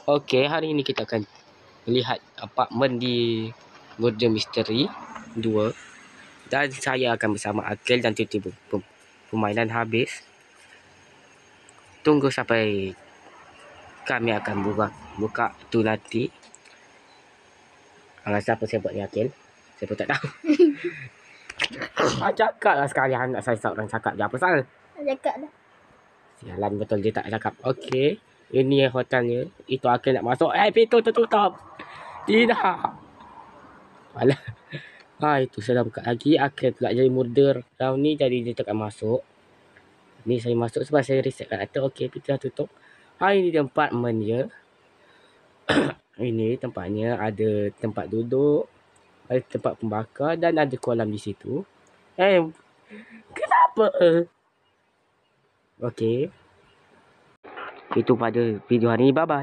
Okey, hari ini kita akan melihat apartmen di Murder Mystery 2. Dan saya akan bersama Akil dan tiba-tiba permainan habis. Tunggu sampai kami akan buka tu nanti. Siapa saya buat ni, Akil? Saya pun tak tahu. Cakap lah sekali anak saya seorang cakap je. Apa salah? Cakap dah. Sialan betul dia tak cakap. Okey. Ini hotelnya. Itu Akil nak masuk. Pintu tertutup. Tidak. Alah. Itu saya dah buka lagi. Akil pula jadi murder round ni. Jadi dia takkan masuk. Ni saya masuk sebab saya reset kat atas. Okey, pintu dah tutup. Ini dia apartmen dia. Ini tempatnya. Ada tempat duduk. Ada tempat pembakar. Dan ada kolam di situ. Kenapa? Okey. Itu pada video hari ni. Bye-bye.